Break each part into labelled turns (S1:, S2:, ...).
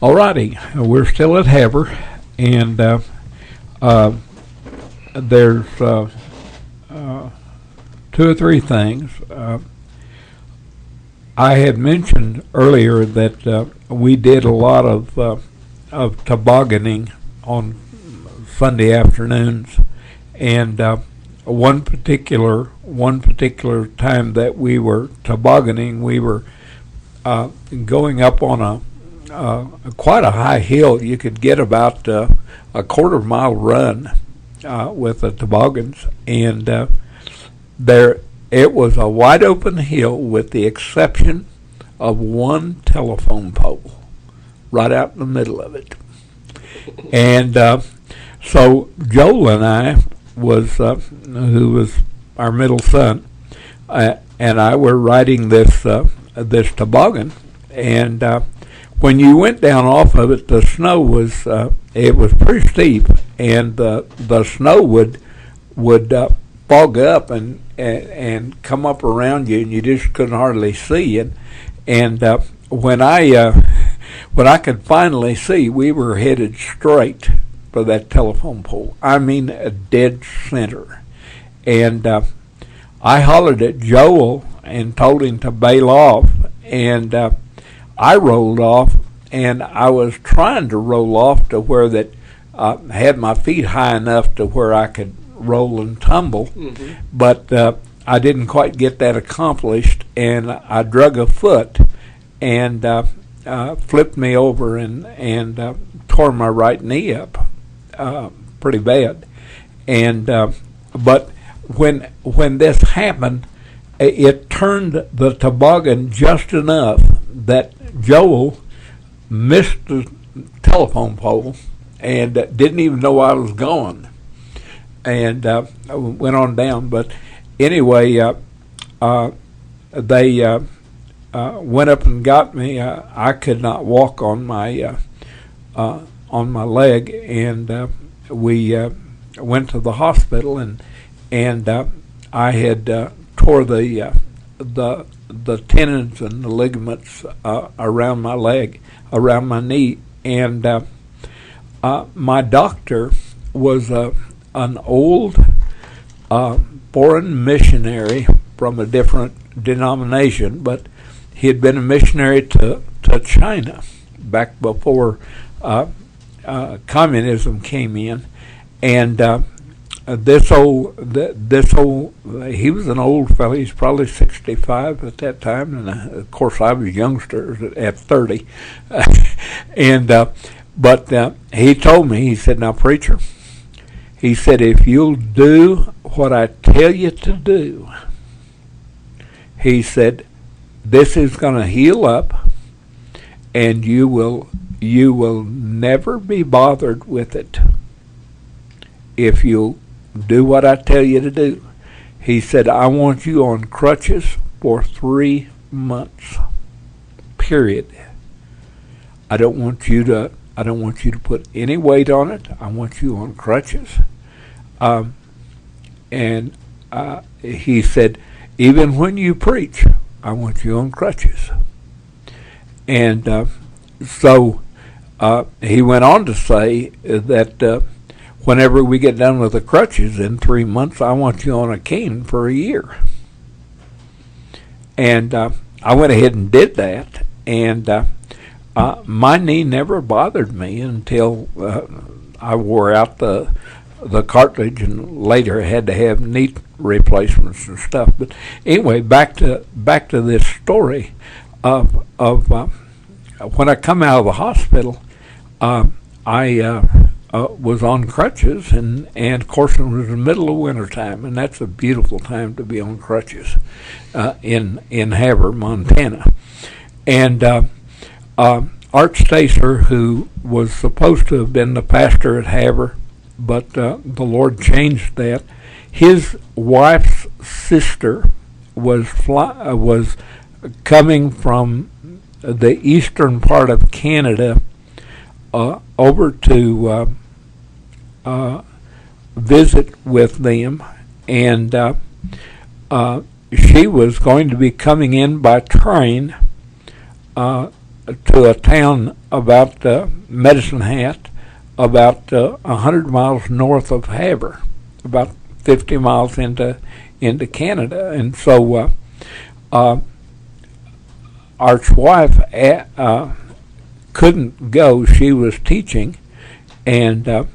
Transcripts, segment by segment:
S1: Alrighty, we're still at Haver, and there's two or three things. I had mentioned earlier that we did a lot of tobogganing on Sunday afternoons, and one particular time that we were tobogganing, we were going up on a quite a high hill. You could get about a quarter-mile run with the toboggans, and there it was a wide open hill with the exception of one telephone pole right out in the middle of it. And so Joel and I who was our middle son, and I were riding this toboggan, and when you went down off of it, the snow was it was pretty steep, and the snow would fog up and come up around you, and you just couldn't hardly see. And when I could finally see, we were headed straight for that telephone pole. I mean, a dead center. And I hollered at Joel and told him to bail off, and I rolled off, and I was trying to roll off to where that had my feet high enough to where I could roll and tumble, but I didn't quite get that accomplished, and I drug a foot and flipped me over and tore my right knee up pretty bad. And but when this happened, it turned the toboggan just enough that Joel missed the telephone pole and didn't even know I was gone, and went on down. But anyway, they went up and got me. I could not walk on my leg, and we went to the hospital, and I had tore the tendons and the ligaments around my leg, around my knee, and my doctor was an old foreign missionary from a different denomination, but he had been a missionary to China back before communism came in, and this old he was an old fellow. He's probably 65 at that time, and of course I was youngster at 30. And but he told me, he said, "Now, preacher," he said, "if you'll do what I tell you to do," he said, "this is going to heal up, and you will never be bothered with it if you do what I tell you to do." He said, "I want you on crutches for 3 months, period. I don't want you to put any weight on it. I want you on crutches." And he said, "Even when you preach, I want you on crutches." And so he went on to say that whenever we get done with the crutches in 3 months, I want you on a cane for a year. And I went ahead and did that, and my knee never bothered me until I wore out the cartilage, and later had to have knee replacements and stuff. But anyway, back to this story of when I come out of the hospital, I was on crutches, and of course it was the middle of winter time, and that's a beautiful time to be on crutches in Haver, Montana. And Art Stacer, who was supposed to have been the pastor at Haver, but the Lord changed that. His wife's sister was coming from the eastern part of Canada over to visit with them, and she was going to be coming in by train to a town about Medicine Hat, about 100 miles north of Havre, about 50 miles into Canada. And so Art's wife couldn't go. She was teaching, and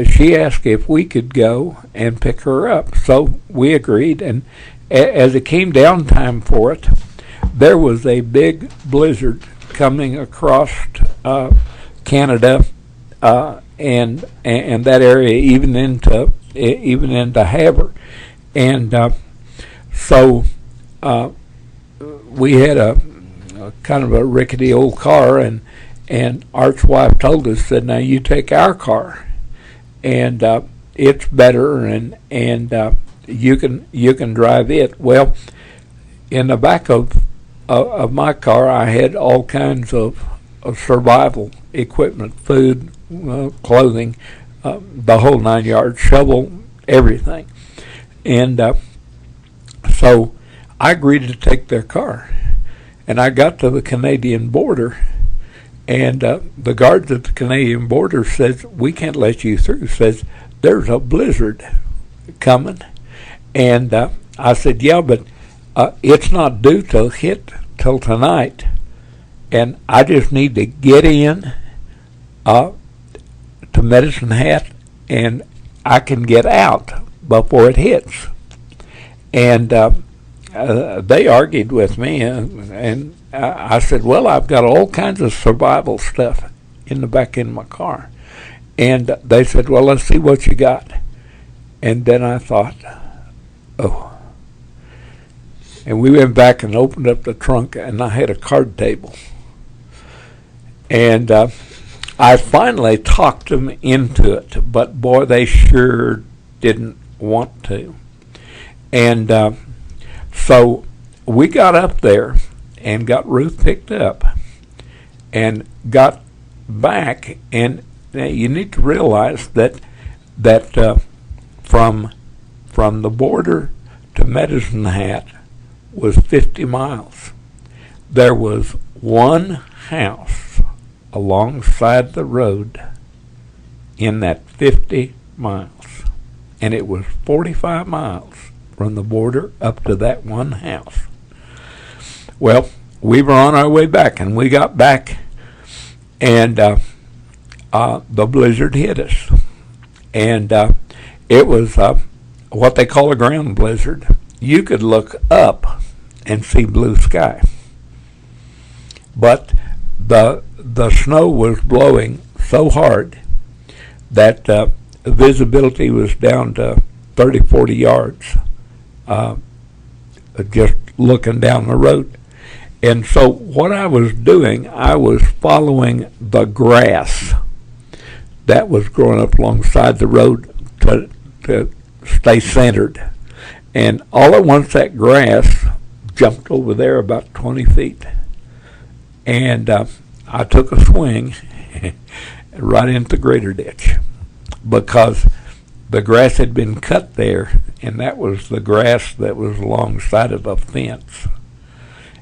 S1: she asked if we could go and pick her up. So we agreed, and as it came down time for it, there was a big blizzard coming across Canada and that area, even into Havre, and so we had a kind of a rickety old car, and Art's wife told us, said, "Now you take our car, and it's better, and you can drive it." Well, in the back of my car, I had all kinds of survival equipment, food, clothing, the whole 9 yards, shovel, everything. And so I agreed to take their car. And I got to the Canadian border, and the guards at the Canadian border says, "We can't let you through." Says, "There's a blizzard coming." And I said, "Yeah, but it's not due to hit till tonight, and I just need to get in to Medicine Hat, and I can get out before it hits." And they argued with me, and I said, "Well, I've got all kinds of survival stuff in the back end of my car." And they said, "Well, let's see what you got." And then I thought, oh. And we went back and opened up the trunk, and I had a card table. And I finally talked them into it, but boy, they sure didn't want to. And so we got up there and got Ruth picked up and got back. And you need to realize that from the border to Medicine Hat was 50 miles. There was one house alongside the road in that 50 miles, and it was 45 miles from the border up to that one house. Well, we were on our way back, and we got back, and the blizzard hit us, and it was what they call a ground blizzard. You could look up and see blue sky, but the snow was blowing so hard that visibility was down to 30, 40 yards, just looking down the road. And so what I was doing, I was following the grass that was growing up alongside the road to stay centered. And all at once that grass jumped over there about 20 feet. And I took a swing right into the grader ditch, because the grass had been cut there, and that was the grass that was alongside of a fence.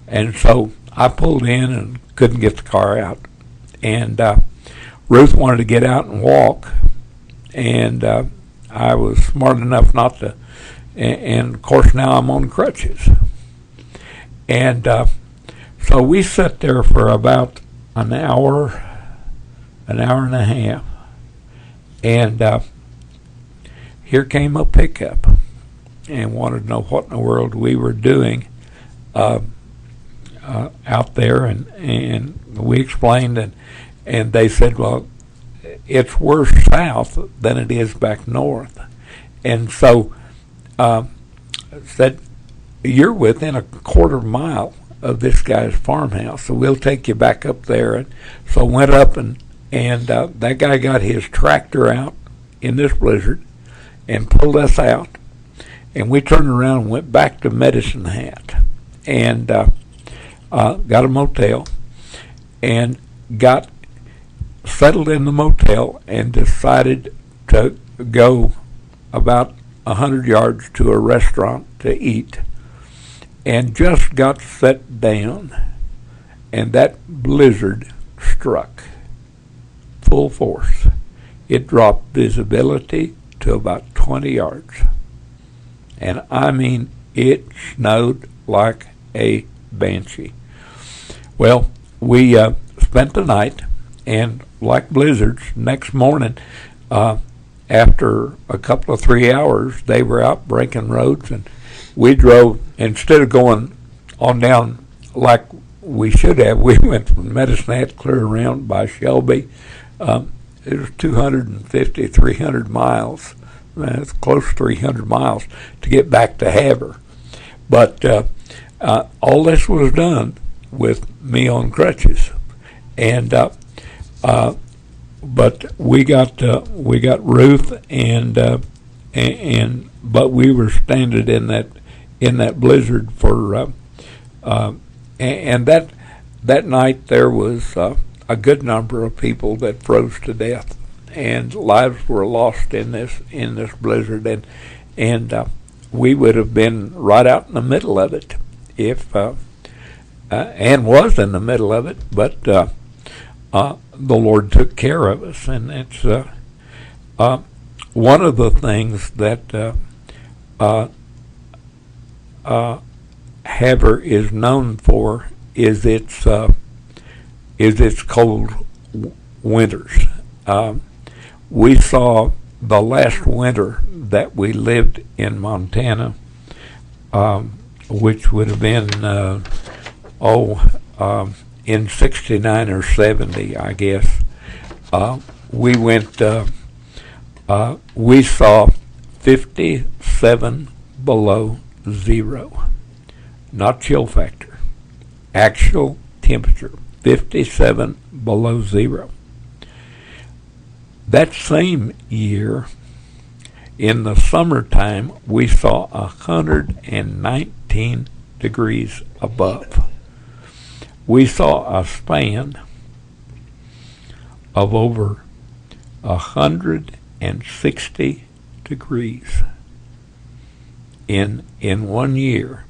S1: And so I pulled in and couldn't get the car out. And Ruth wanted to get out and walk, and I was smart enough not to. And of course now I'm on crutches. And so we sat there for about an hour and a half. And here came a pickup and wanted to know what in the world we were doing out there. And we explained, and they said, well, it's worse south than it is back north. And so said, you're within a quarter mile of this guy's farmhouse, so we'll take you back up there. And so went up, and that guy got his tractor out in this blizzard and pulled us out. And we turned around and went back to Medicine Hat and got a motel and got settled in the motel and decided to go about 100 yards to a restaurant to eat, and just got set down, and that blizzard struck full force. It dropped visibility to about 20 yards. And I mean, it snowed like a banshee. Well, we spent the night, and like blizzards, next morning, after a couple of 3 hours, they were out breaking roads, and we drove, instead of going on down like we should have, we went from Medicine Hat clear around by Shelby. It was 250, 300 miles. It's close to 300 miles to get back to Havre. But all this was done with me on crutches. And but we got Ruth, and but we were stranded in that blizzard for and that night there was a good number of people that froze to death, and lives were lost in this blizzard, and we would have been right out in the middle of it if and was in the middle of it, but the Lord took care of us. And it's one of the things that Havre is known for is its cold winters. We saw the last winter that we lived in Montana, which would have been in 69 or 70, I guess. We went. We saw 57 below zero, not chill factor, actual temperature, 57 below zero. That same year, in the summertime, we saw 119 degrees above. We saw a span of over 160 degrees in 1 year.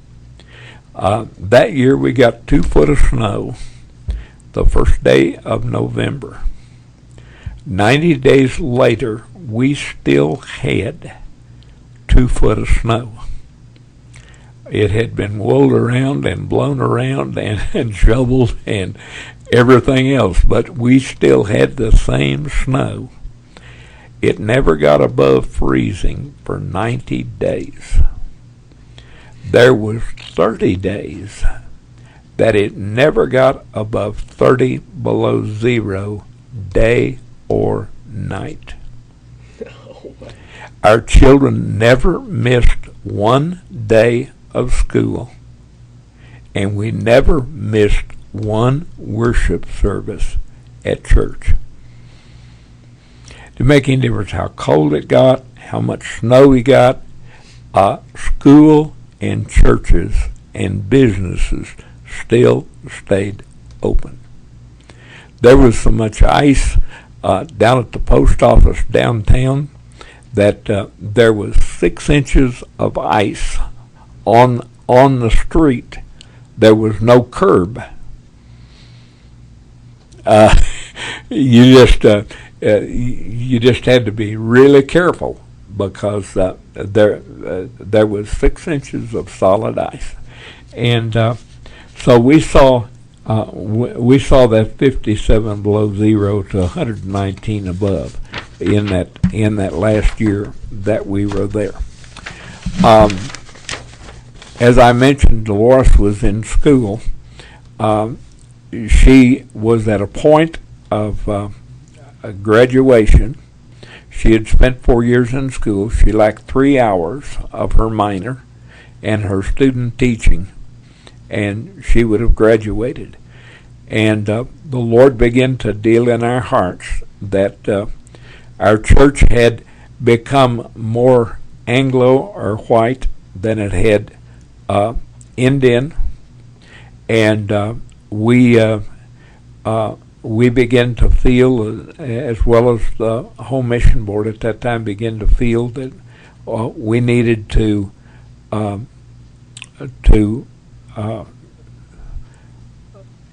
S1: That year we got 2 foot of snow the first day of November. 90 days later, we still had 2 foot of snow. It had been rolled around and blown around and shoveled and everything else, but we still had the same snow. It never got above freezing for 90 days. There was 30 days that it never got above 30 below zero, day or night. Our children never missed 1 day of school, and we never missed 1 worship service at church. To make any difference how cold it got, how much snow we got, school and churches and businesses still stayed open. There was so much ice down at the post office downtown that there was 6 inches of ice on the street. There was no curb. You just had to be really careful because there was 6 inches of solid ice, and so we saw that 57 below zero to 119 above in that last year that we were there. As I mentioned, Deloris was in school. She was at a point of graduation. She had spent 4 years in school. She lacked 3 hours of her minor and her student teaching, and she would have graduated. And the Lord began to deal in our hearts that our church had become more Anglo or white than it had Indian, and we began to feel, as well as the Home Mission Board at that time began to feel, that we needed to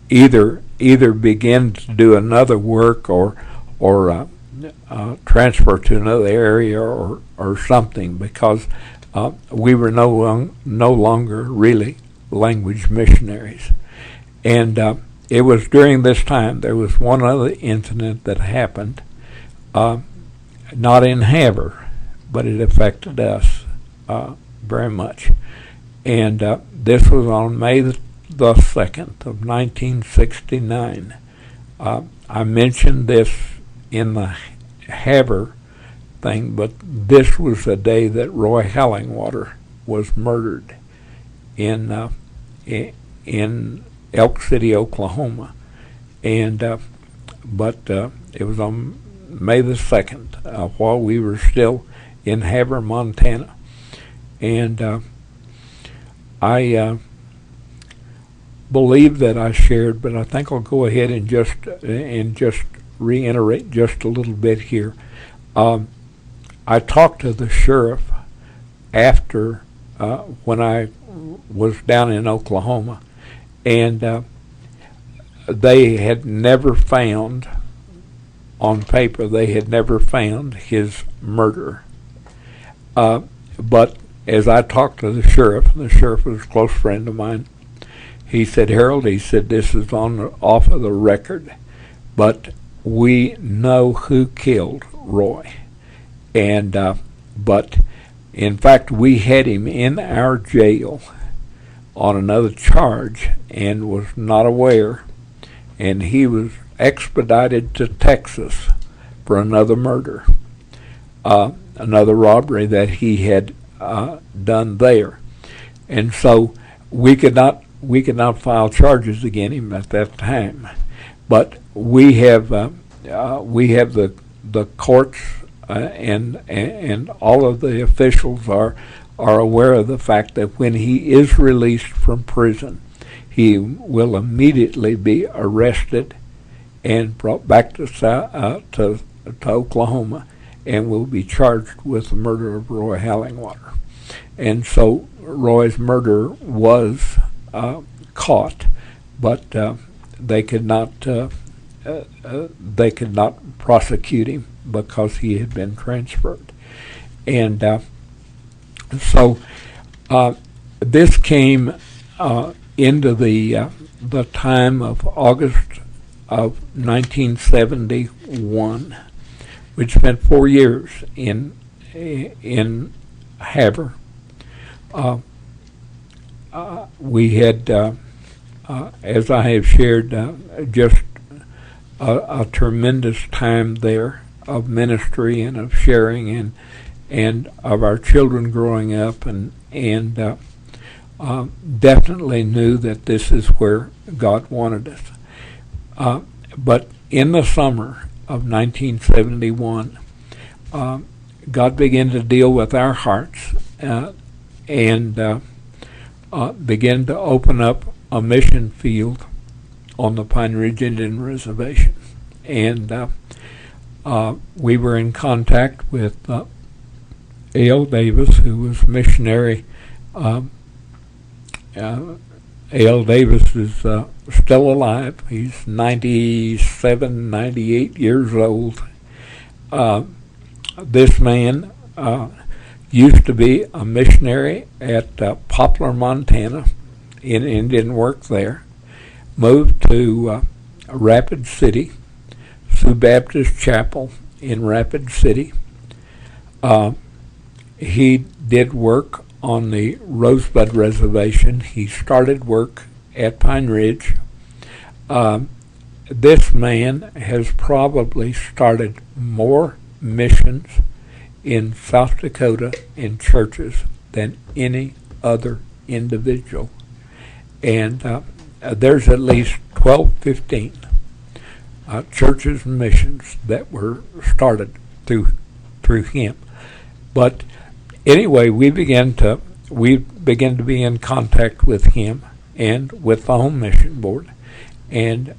S1: either begin to do another work or transfer to another area or something, because we were no longer really language missionaries. And it was during this time there was one other incident that happened, not in Havre, but it affected us very much. And this was on May the 2nd of 1969. I mentioned this in the Havre thing, but this was the day that Roy Hallingwater was murdered in Elk City, Oklahoma, and but it was on May the 2nd while we were still in Havre, Montana, and I believe that I shared, but I think I'll go ahead and just reiterate just a little bit here. I talked to the sheriff after when I was down in Oklahoma, and they had never found, on paper, they had never found his murderer. But as I talked to the sheriff was a close friend of mine, he said, Harold, he said, this is off of the record, but we know who killed Roy. And but in fact, we had him in our jail on another charge and was not aware, and he was expedited to Texas for another murder, another robbery that he had done there. And so we could not file charges against him at that time. But we have the courts and all of the officials are aware of the fact that when he is released from prison, he will immediately be arrested and brought back to Oklahoma, and will be charged with the murder of Roy Hallingwater. And so Roy's murderer was caught, but they could not prosecute him because he had been transferred. And so this came into the time of August of 1971, which spent 4 years in Havre. We had, as I have shared, just a tremendous time there of ministry and of sharing and of our children growing up, and definitely knew that this is where God wanted us. But in the summer of 1971, God began to deal with our hearts and began to open up a mission field on the Pine Ridge Indian Reservation. And we were in contact with A.L. Davis, who was missionary. A.L. Davis is still alive. He's 97, 98 years old. This man used to be a missionary at Poplar, Montana, in Indian work there. Moved to Rapid City, Sioux Baptist Chapel in Rapid City. He did work on the Rosebud Reservation. He started work at Pine Ridge. This man has probably started more missions in South Dakota in churches than any other individual. And there's at least 12, 15 churches and missions that were started through him. But anyway, we began to be in contact with him and with the Home Mission Board, and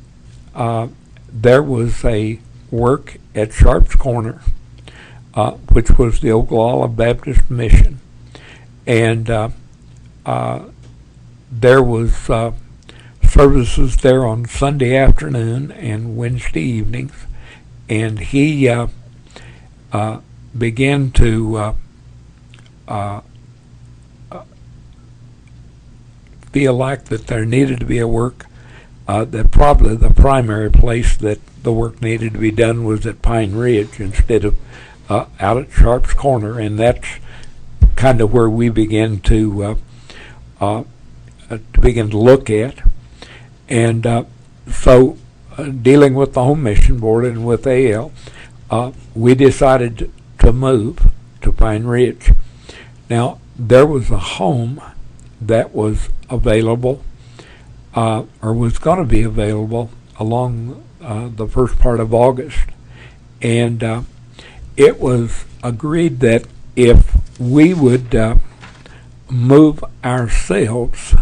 S1: there was a work at Sharp's Corner, which was the Oklahoma Baptist Mission, and there was services there on Sunday afternoon and Wednesday evenings, and he began to feel like that there needed to be a work, that probably the primary place that the work needed to be done was at Pine Ridge instead of out at Sharp's Corner, and that's kind of where we began to begin to look at. And so dealing with the Home Mission Board and with AL, we decided to move to Pine Ridge. Now, there was a home that was available, or was going to be available along the first part of August. And it was agreed that if we would move ourselves,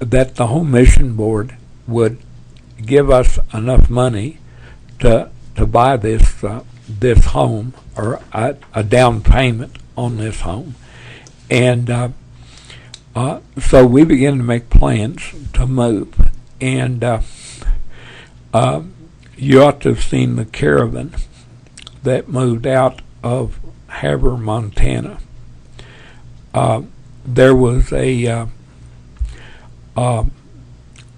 S1: that the Home Mission Board would give us enough money to buy this this home, or a down payment on this home. And so we began to make plans to move. And you ought to have seen the caravan that moved out of Havre, Montana. There was a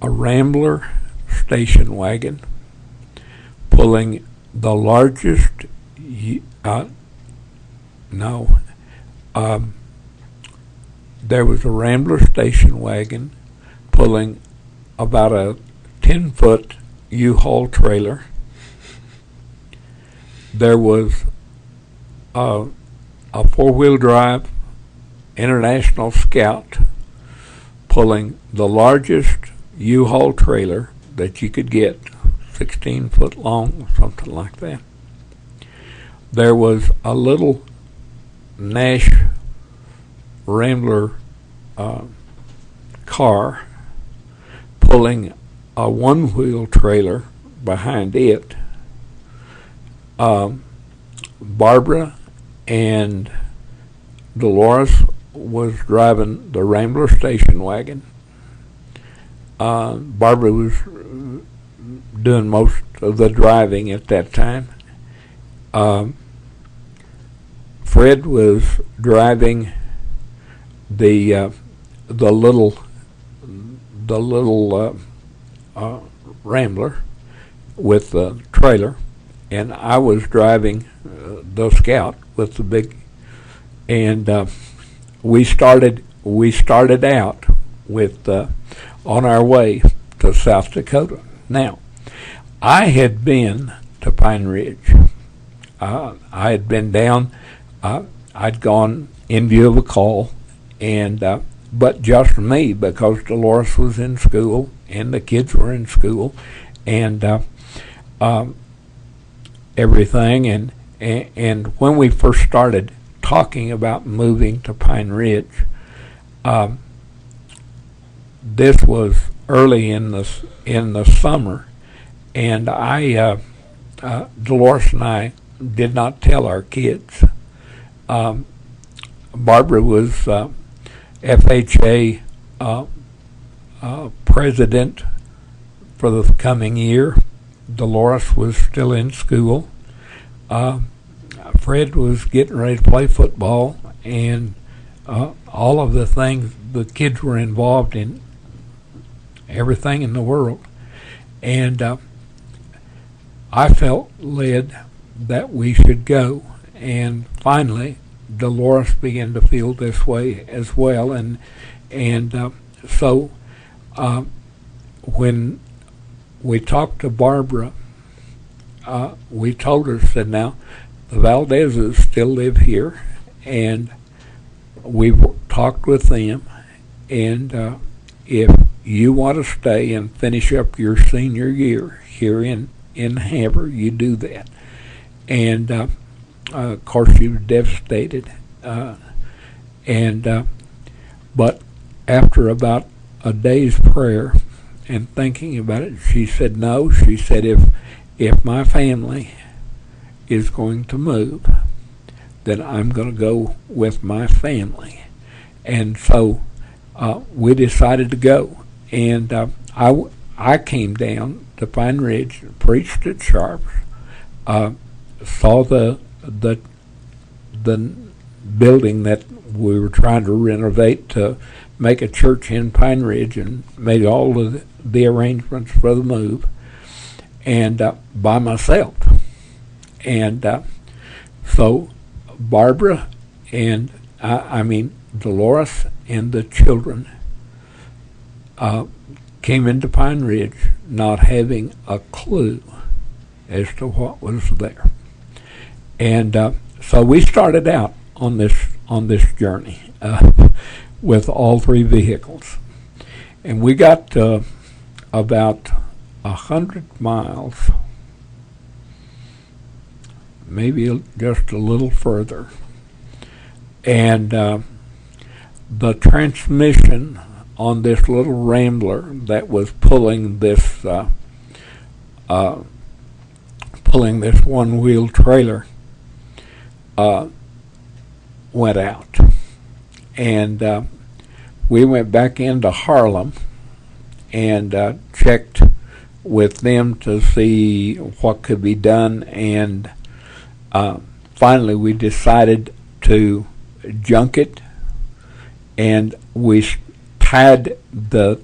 S1: Rambler station wagon pulling the largest, there was a Rambler station wagon pulling about a 10-foot U-Haul trailer. There was a four-wheel drive International Scout pulling the largest U-Haul trailer that you could get, 16 foot long, something like that. There was a little Nash Rambler car pulling a one-wheel trailer behind it. Barbara and Deloris was driving the Rambler station wagon. Barbara was doing most of the driving at that time. Fred was driving the little Rambler with the trailer, and I was driving the Scout with the big. And we started out with on our way to South Dakota. Now, I had been to Pine Ridge. I had been down. I'd gone in view of a call, and but just me, because Deloris was in school and the kids were in school, and everything. And when we first started talking about moving to Pine Ridge, this was early in the summer, and Deloris and I did not tell our kids. Barbara was FHA president for the coming year. Deloris was still in school. Fred was getting ready to play football, and all of the things, the kids were involved in everything in the world. And I felt led that we should go. And finally, Deloris began to feel this way as well. And so when we talked to Barbara, we told her, said, now, the Valdezes still live here, and we talked with them, and if you want to stay and finish up your senior year here in Havre, you do that. And of course, she was devastated. But after about a day's prayer and thinking about it, she said no. She said, if my family is going to move, then I'm going to go with my family. And so we decided to go. and I came down to Pine Ridge, preached at Sharps, saw the building that we were trying to renovate to make a church in Pine Ridge, and made all of the arrangements for the move, and by myself. And so Barbara and Deloris and the children came into Pine Ridge not having a clue as to what was there. And so we started out on this journey with all three vehicles. And we got about 100 miles, maybe just a little further. And the transmission on this little Rambler that was pulling this one-wheel trailer went out. And we went back into Harlem and checked with them to see what could be done, and finally we decided to junk it, and we tied the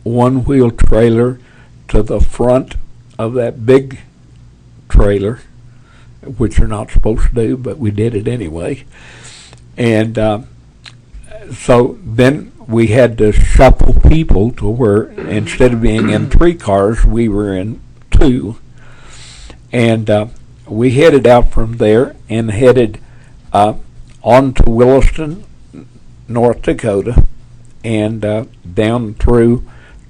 S1: one-wheel trailer to the front of that big trailer, which you're not supposed to do, but we did it anyway. And so then we had to shuffle people to where instead of being in 3 cars, we were in 2. And we headed out from there and headed on to Williston, North Dakota, and down through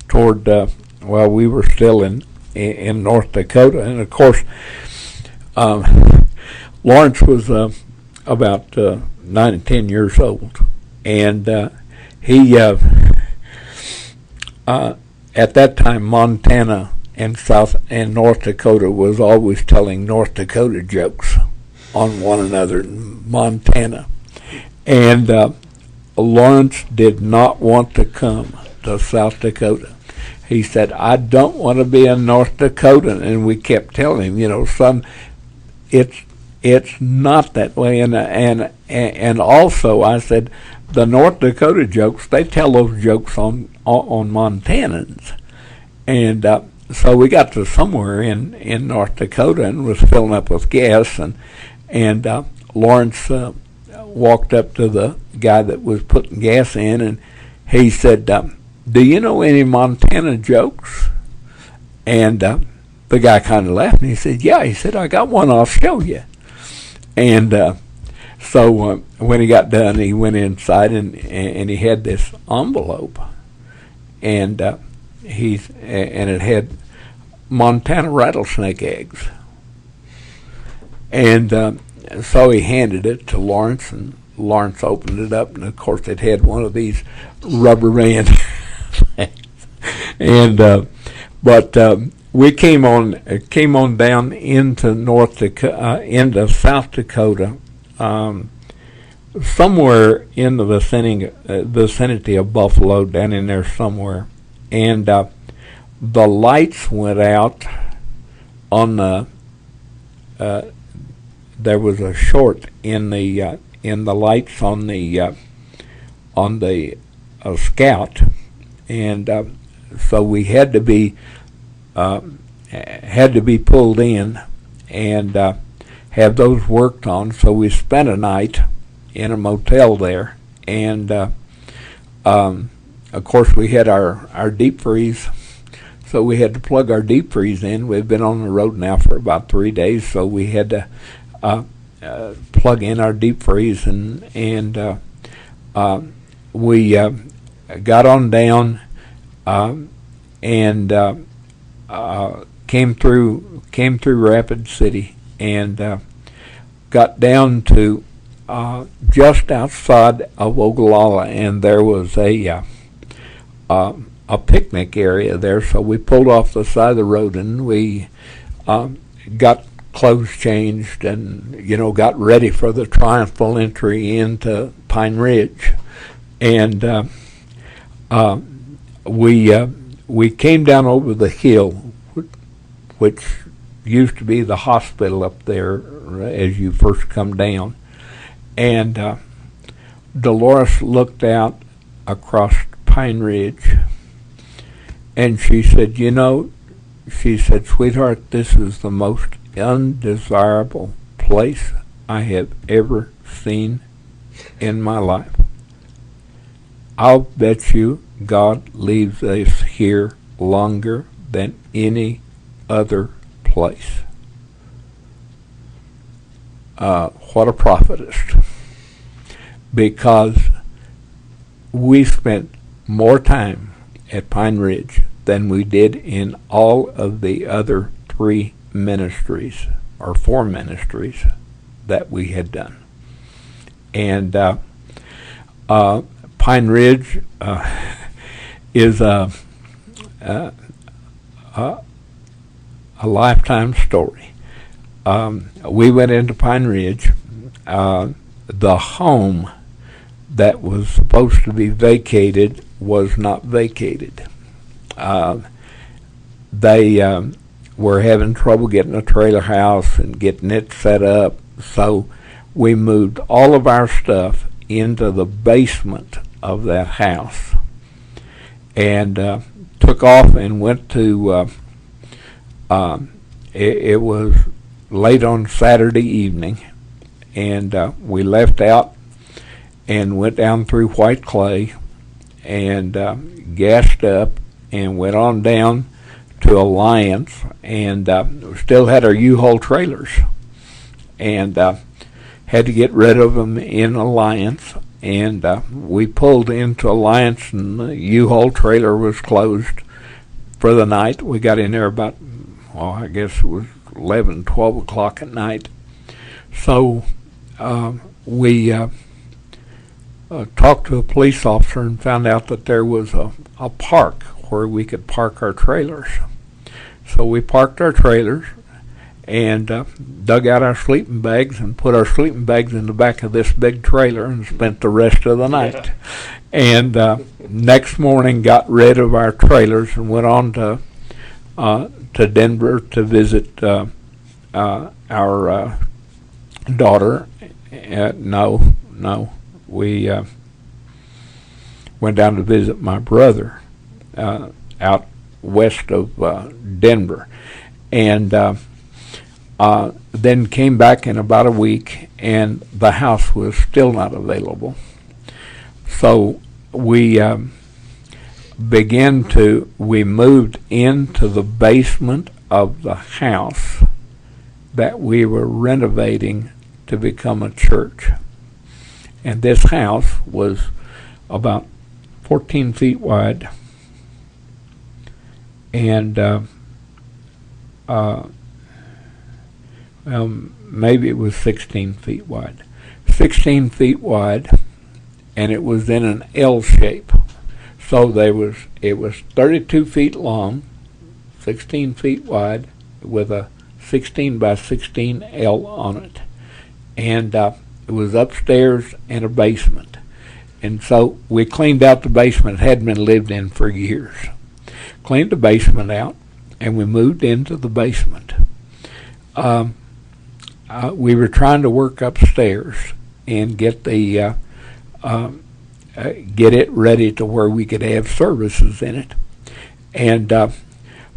S1: toward, we were still in North Dakota. And of course, Lawrence was about 9 and 10 years old, and he at that time Montana and North Dakota was always telling North Dakota jokes on one another in Montana, and Lawrence did not want to come to South Dakota. He said, "I don't want to be in North Dakota," and we kept telling him, son, it's not that way. And also I said, the North Dakota jokes, they tell those jokes on Montanans. And so we got to somewhere in North Dakota and was filling up with gas, and Lawrence walked up to the guy that was putting gas in, and he said, "Do you know any Montana jokes?" And the guy kind of laughed, and he said, "Yeah." He said, "I got one, I'll show you." And so when he got done, he went inside, and he had this envelope, and it had Montana rattlesnake eggs. And so he handed it to Lawrence, and Lawrence opened it up, and of course it had one of these rubber band things. And but we came on down into into South Dakota, somewhere in the vicinity of Buffalo, down in there somewhere, and the lights went out on the. There was a short in the lights on the Scout, and so we had to be pulled in and have those worked on. So we spent a night in a motel there, and of course we had our deep freeze, so we had to plug our deep freeze in. We've been on the road now for about 3 days, so we had to plug in our deep freeze, and we got on down and came through Rapid City, and got down to just outside of Ogallala, and there was a picnic area there. So we pulled off the side of the road, and we got clothes changed, and got ready for the triumphal entry into Pine Ridge. And we came down over the hill, which used to be the hospital up there as you first come down, and Deloris looked out across Pine Ridge, and she said, she said, "Sweetheart, this is the most undesirable place I have ever seen in my life. I'll bet you God leaves us here longer than any other place." What a prophetess. Because we spent more time at Pine Ridge than we did in all of the other 3 ministries or 4 ministries that we had done. And Pine Ridge is a lifetime story. We went into Pine Ridge. The home that was supposed to be vacated was not vacated. They were having trouble getting a trailer house and getting it set up, so we moved all of our stuff into the basement of that house and took off and went to it was late on Saturday evening, and we left out and went down through White Clay and gassed up and went on down to Alliance, and still had our U-Haul trailers, and had to get rid of them in Alliance, and we pulled into Alliance, and the U-Haul trailer was closed for the night. We got in there about, I guess it was 11, 12 o'clock at night. So we talked to a police officer and found out that there was a park where we could park our trailers. So we parked our trailers and dug out our sleeping bags and put our sleeping bags in the back of this big trailer and spent the rest of the night. And next morning got rid of our trailers and went on to Denver to visit our daughter. We went down to visit my brother out west of Denver, and then came back in about a week, and the house was still not available. So we moved into the basement of the house that we were renovating to become a church. And this house was about 14 feet wide, and maybe it was 16 feet wide. 16 feet wide, and it was in an L shape. So it was 32 feet long, 16 feet wide, with a 16 by 16 L on it. And it was upstairs and a basement. And so we cleaned out the basement. It hadn't been lived in for years. Cleaned the basement out, and we moved into the basement. We were trying to work upstairs and get the get it ready to where we could have services in it. And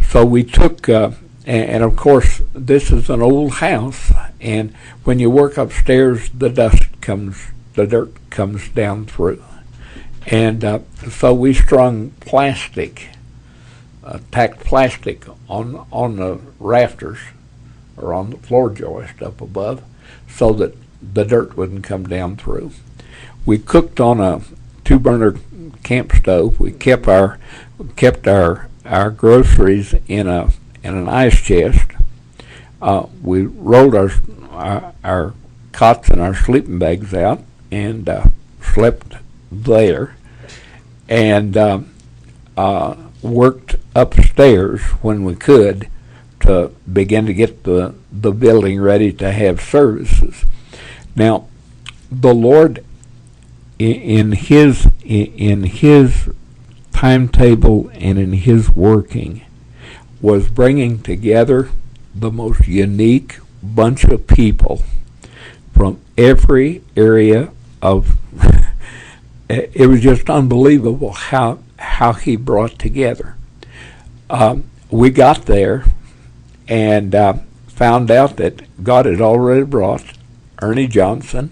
S1: so we took, and of course this is an old house, and when you work upstairs, the dirt comes down through. And so we strung plastic, tacked plastic on the rafters or on the floor joist up above, so that the dirt wouldn't come down through. We cooked on a 2-burner camp stove. We kept our groceries in an ice chest. We rolled our cots and our sleeping bags out and slept there, and worked upstairs when we could to begin to get the building ready to have services. Now, the Lord, in his timetable and in his working was bringing together the most unique bunch of people from every area of it was just unbelievable how he brought together. We got there and found out that God had already brought Ernie Johnson,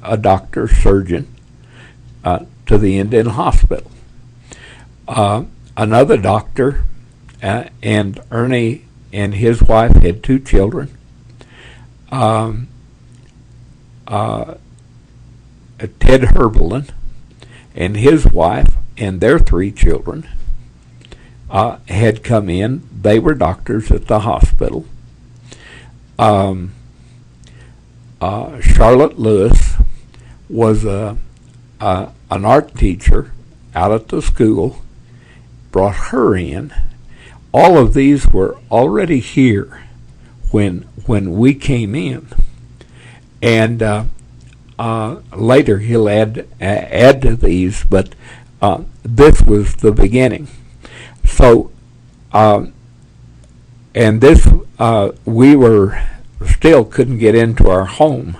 S1: a doctor, surgeon, to the Indian hospital. Another doctor, and Ernie and his wife had 2 children. Ted Herbelin and his wife and their 3 children had come in. They were doctors at the hospital. Charlotte Lewis was an art teacher out at the school, brought her in. All of these were already here when we came in, and later he'll add to these, but this was the beginning. So, and this we were still couldn't get into our home,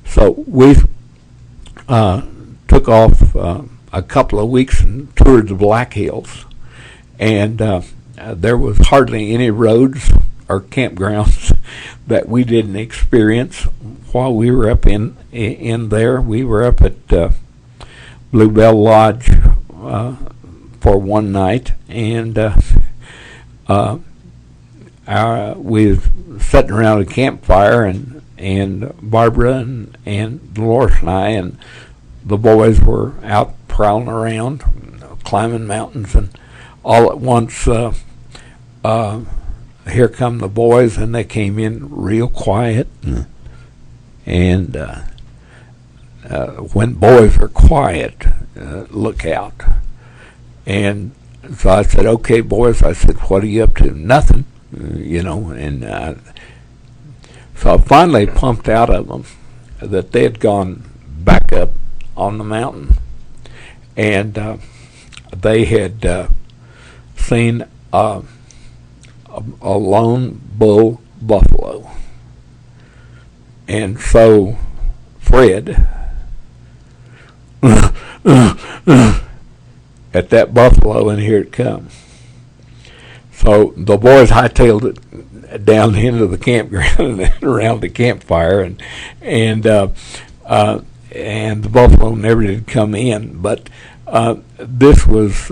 S1: so we took off a couple of weeks and toured the Black Hills, and there was hardly any roads or campgrounds that we didn't experience while we were up in there. We were up at Bluebell Lodge for one night, and we was sitting around a campfire, and Barbara and Deloris and I and the boys were out prowling around, climbing mountains, and all at once here come the boys, and they came in real quiet. And when boys are quiet, look out. And so I said, "Okay, boys," I said, "what are you up to?" "Nothing, and so I finally pumped out of them that they had gone back up on the mountain, and they had seen a lone bull buffalo. And so Fred at that buffalo, and here it comes. So the boys hightailed it down into the campground and around the campfire, and the buffalo never did come in. But this was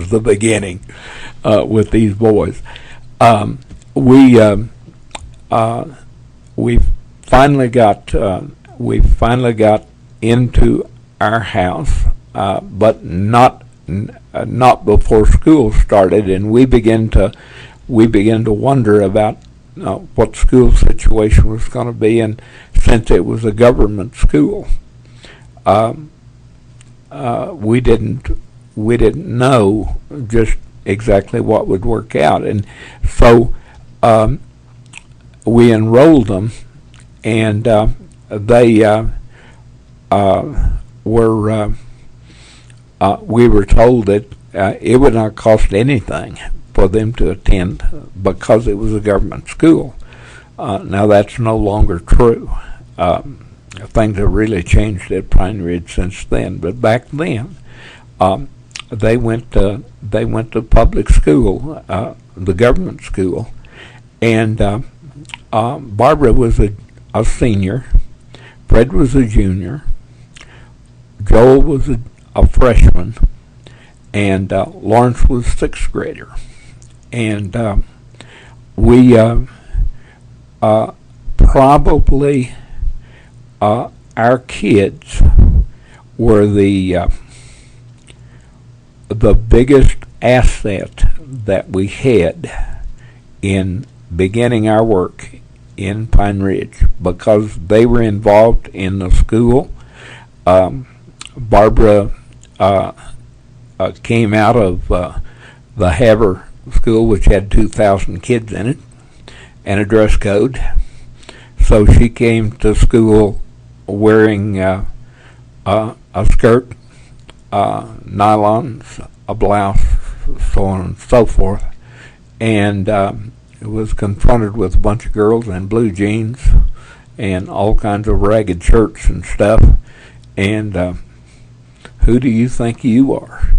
S1: the beginning with these boys. We finally got into our house, but not before school started, and we began to wonder about what school situation was going to be, and since it was a government school, we didn't know just exactly what would work out, and so we enrolled them, and they were. We were told that it would not cost anything for them to attend because it was a government school. Now that's no longer true. Things have really changed at Pine Ridge since then. But back then, they went to public school, the government school, and Barbara was a senior, Fred was a junior, Joel was a freshman, and Lawrence was 6th grader. And we probably our kids were the biggest asset that we had in beginning our work in Pine Ridge, because they were involved in the school. Barbara came out of the Haver School, which had 2,000 kids in it, and a dress code. So she came to school wearing a skirt nylons, a blouse, so on and so forth, and was confronted with a bunch of girls in blue jeans and all kinds of ragged shirts and stuff. And who do you think you are?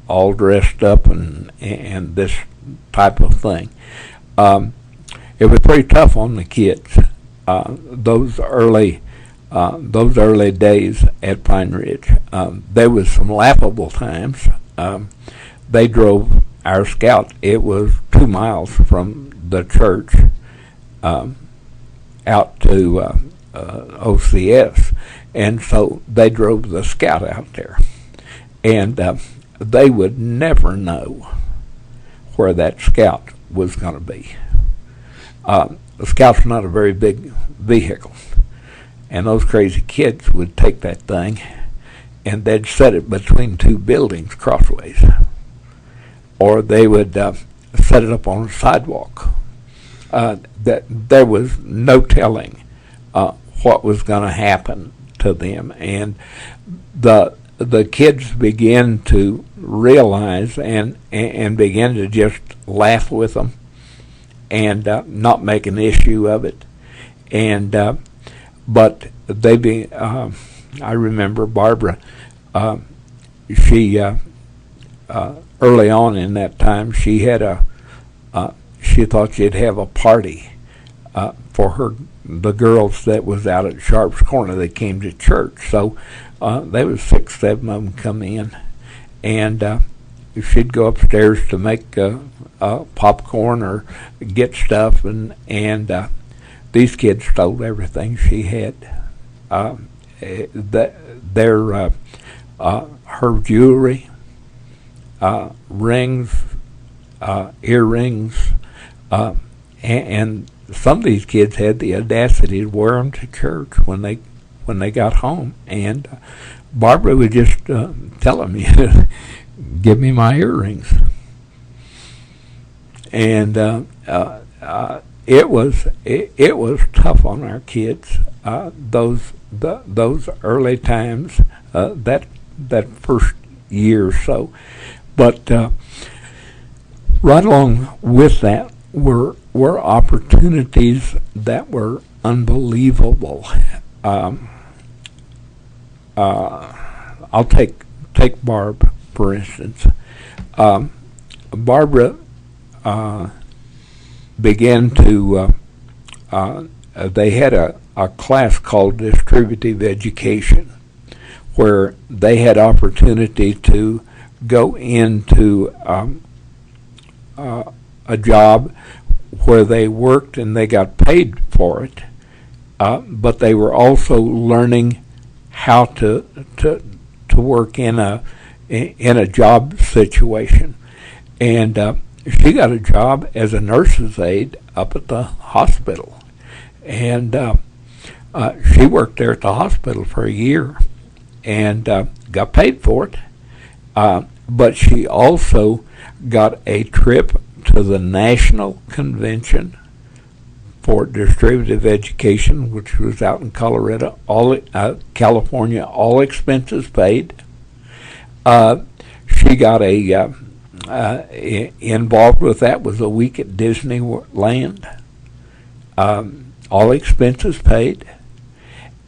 S1: All dressed up and this type of thing. It was pretty tough on the kids. Those early days at Pine Ridge. There was some laughable times. They drove our scout. It was 2 miles from the church out to OCS, and so they drove the scout out there, and they would never know where that scout was going to be. The scout's not a very big vehicle, and those crazy kids would take that thing and they'd set it between two buildings crossways, or they would set it up on a sidewalk. That there was no telling what was going to happen to them, and the kids began to realize and began to just laugh with them and not make an issue of it. And but they I remember Barbara. She early on in that time, she had she thought she'd have a party for the girls that was out at Sharp's Corner that came to church. So there was 6, 7 of them come in, and she'd go upstairs to make popcorn or get stuff, and these kids stole everything she had. Her jewelry, rings, earrings, and some of these kids had the audacity to wear them to church when they got home. And Barbara would just tell them, "Give me my earrings." And it was tough on our kids. Those early times, that first year or so, but right along with that were opportunities that were unbelievable. I'll take Barb for instance. Barbara began to. They had a class called distributive education, where they had opportunity to go into a job where they worked and they got paid for it, but they were also learning how to work in a job situation. And she got a job as a nurse's aide up at the hospital, and she worked there at the hospital for a year and got paid for it, but she also got a trip to the National Convention for Distributive Education, which was out in Colorado, California, all expenses paid. She got involved with that was a week at Disneyland, all expenses paid.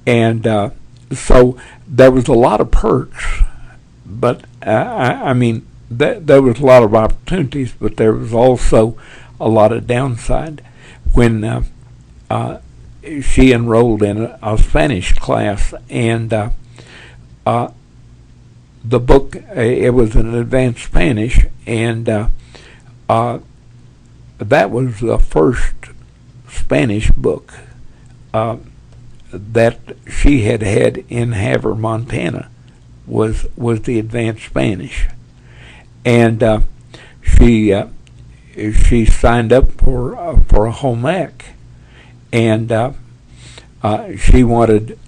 S1: And so there was a lot of perks, but I mean, there was a lot of opportunities, but there was also a lot of downside. When she enrolled in a Spanish class, and the book, it was an advanced Spanish, and that was the first Spanish book that she had in Havre, Montana, was the advanced Spanish. And she signed up for a home ec, and she wanted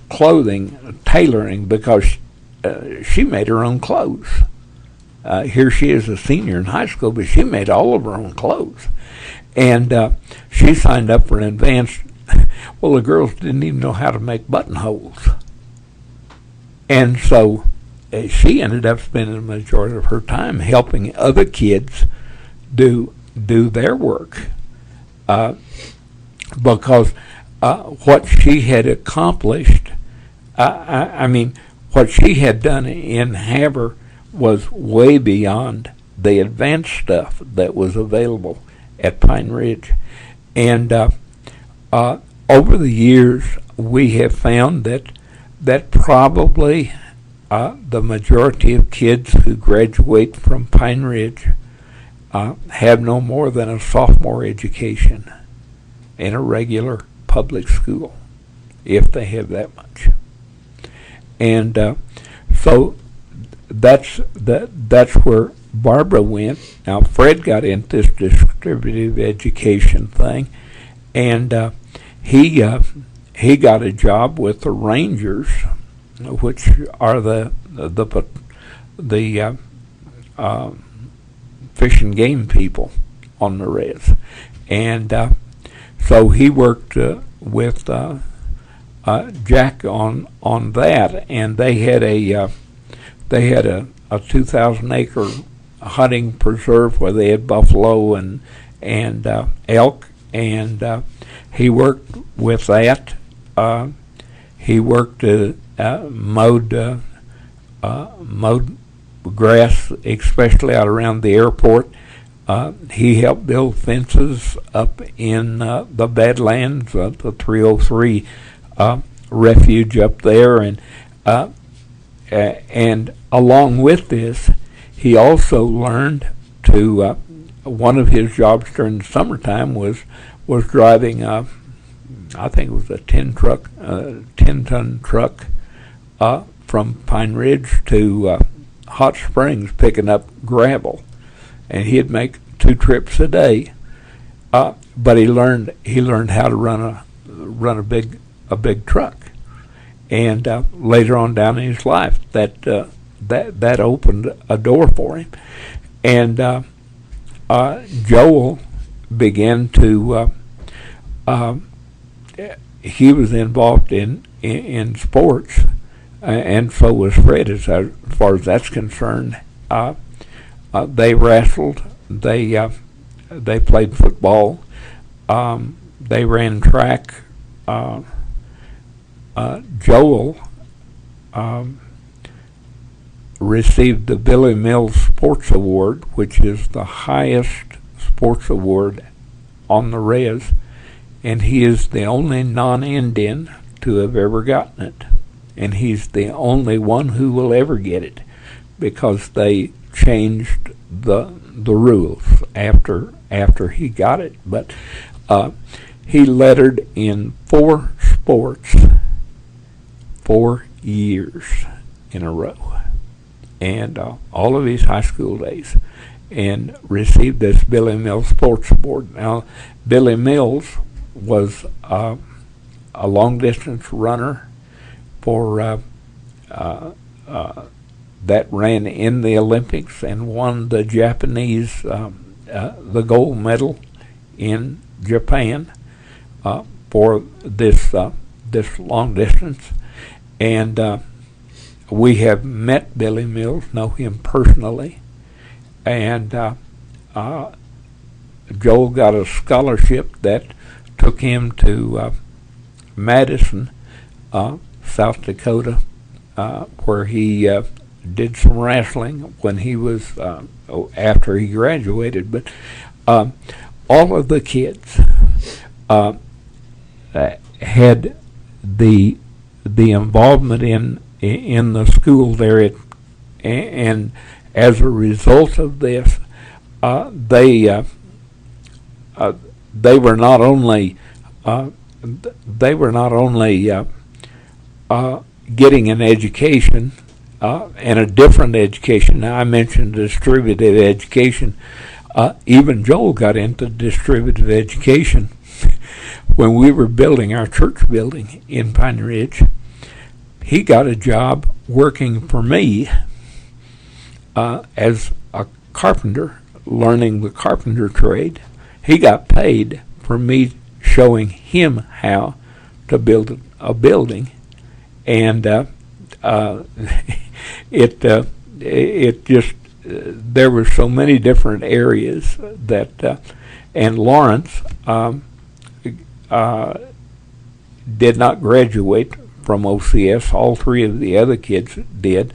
S1: clothing tailoring because she made her own clothes. Here she is, a senior in high school, but she made all of her own clothes. And she signed up for an advanced. Well, the girls didn't even know how to make buttonholes. And so she ended up spending the majority of her time helping other kids do their work, because what she had accomplished, I mean, what she had done in Havre was way beyond the advanced stuff that was available at Pine Ridge. And over the years, we have found that probably the majority of kids who graduate from Pine Ridge have no more than a sophomore education in a regular public school, if they have that much. And so that's where Barbara went. Now Fred got into this distributive education thing, and he got a job with the Rangers, which are the fish and game people on the res, and so he worked with Jack on that, and they had a 2,000-acre hunting preserve where they had buffalo and elk, and he worked with that. He worked mowed grass, especially out around the airport. He helped build fences up in the Badlands, the 303 refuge up there, and along with this, he also learned to. One of his jobs during the summertime was driving. I think it was a 10-ton truck from Pine Ridge to Hot Springs, picking up gravel, and he'd make 2 trips a day. But he learned how to run a big truck, and later on down in his life, that opened a door for him. And Joel began to. He was involved in sports, and so was Fred, as far as that's concerned. They wrestled. They played football. They ran track. Joel received the Billy Mills Sports Award, which is the highest sports award on the res, and he is the only non-Indian to have ever gotten it, and he's the only one who will ever get it, because they changed the rules after he got it. But he lettered in 4 sports 4 years in a row, and all of his high school days, and received this Billy Mills Sports Award. Now, Billy Mills was a long-distance runner for that ran in the Olympics and won the Japanese the gold medal in Japan for this long distance, and we have met Billy Mills, know him personally, and Joel got a scholarship that took him to Madison, South Dakota, where he did some wrestling when he was after he graduated. But all of the kids had the involvement in the school there, and as a result of this, they were not only getting an education and a different education. Now, I mentioned distributive education. Even Joel got into distributive education when we were building our church building in Pine Ridge. He got a job working for me as a carpenter, learning the carpenter trade. He got paid for me showing him how to build a building, and it just there were so many different areas that and Lawrence did not graduate from OCS. All three of the other kids did,